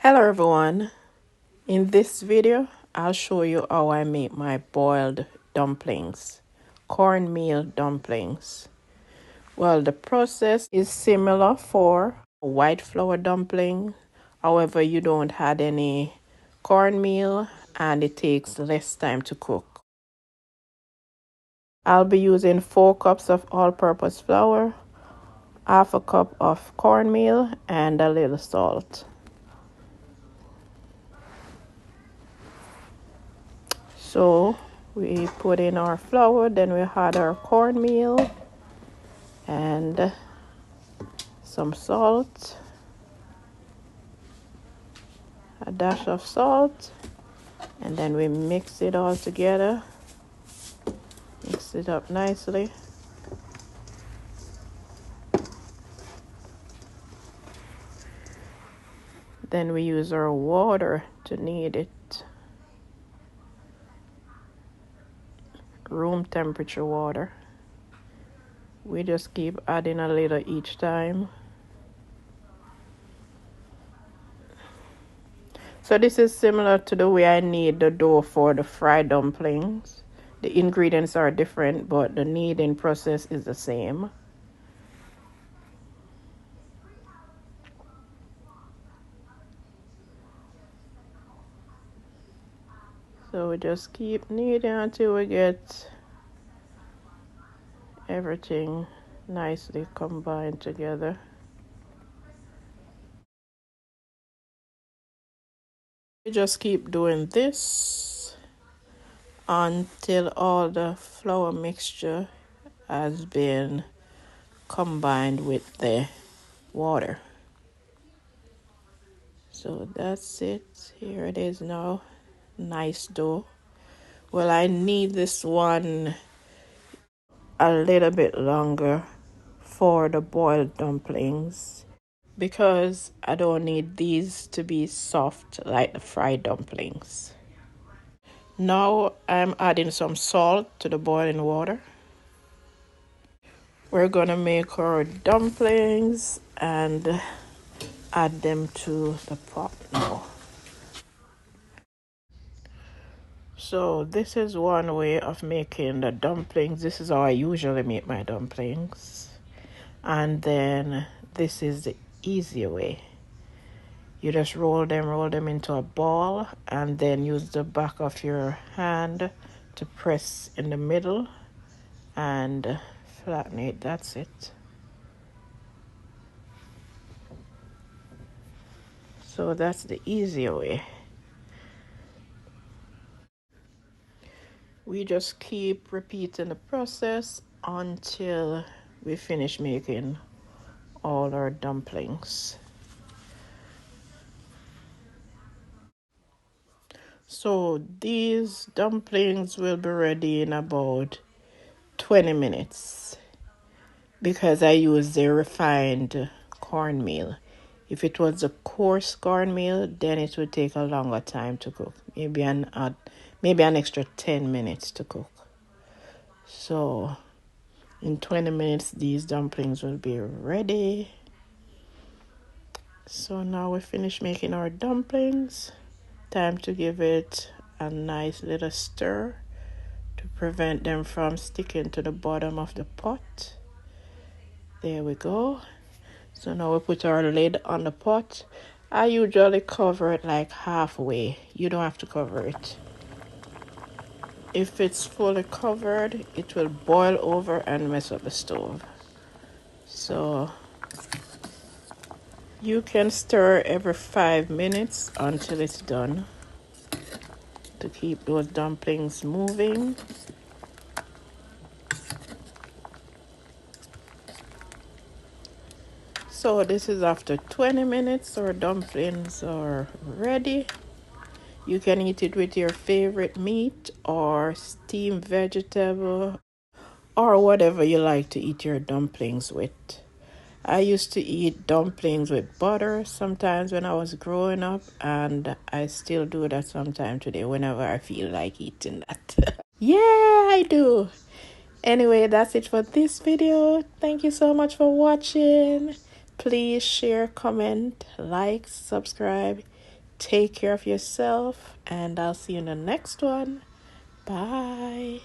Hello everyone, in this video I'll show you how I make my boiled dumplings, cornmeal dumplings. Well, the process is similar for a white flour dumpling, however you don't add any cornmeal and it takes less time to cook. I'll be using 4 cups of all-purpose flour, half a cup of cornmeal and a little salt. So we put in our flour, then we add our cornmeal and some salt, a dash of salt, and then we mix it all together. Mix it up nicely. Then we use our water to knead it. Room temperature water. We just keep adding a little each time. So this is similar to the way I knead the dough for the fried dumplings. The ingredients are different, but the kneading process is the same. So we just keep kneading until we get everything nicely combined together. We just keep doing this until all the flour mixture has been combined with the water. So that's it. Here it is now. Nice dough. Well, I need this one a little bit longer for the boiled dumplings because I don't need these to be soft like the fried dumplings. Now I'm adding some salt to the boiling water. We're gonna make our dumplings and add them to the pot now. So this is one way of making the dumplings. This is how I usually make my dumplings. And then this is the easier way. You just roll them into a ball and then use the back of your hand to press in the middle and flatten it. That's it. So that's the easier way. We just keep repeating the process until we finish making all our dumplings. So these dumplings will be ready in about 20 minutes because I use the refined cornmeal. If it was a coarse cornmeal, then it would take a longer time to cook. Maybe an extra 10 minutes to cook. So in 20 minutes, these dumplings will be ready. So now we finish making our dumplings. Time to give it a nice little stir to prevent them from sticking to the bottom of the pot. There we go. So now we put our lid on the pot. I usually cover it like halfway. You don't have to cover it. If it's fully covered, it will boil over and mess up the stove. So you can stir every 5 minutes until it's done to keep those dumplings moving. So this is after 20 minutes. Our dumplings are ready. You can eat it with your favorite meat or steamed vegetable or whatever you like to eat your dumplings with. I used to eat dumplings with butter sometimes when I was growing up, and I still do that sometime today whenever I feel like eating that. Yeah, I do. Anyway, that's it for this video. Thank you so much for watching. Please share, comment, like, subscribe. Take care of yourself, and I'll see you in the next one. Bye.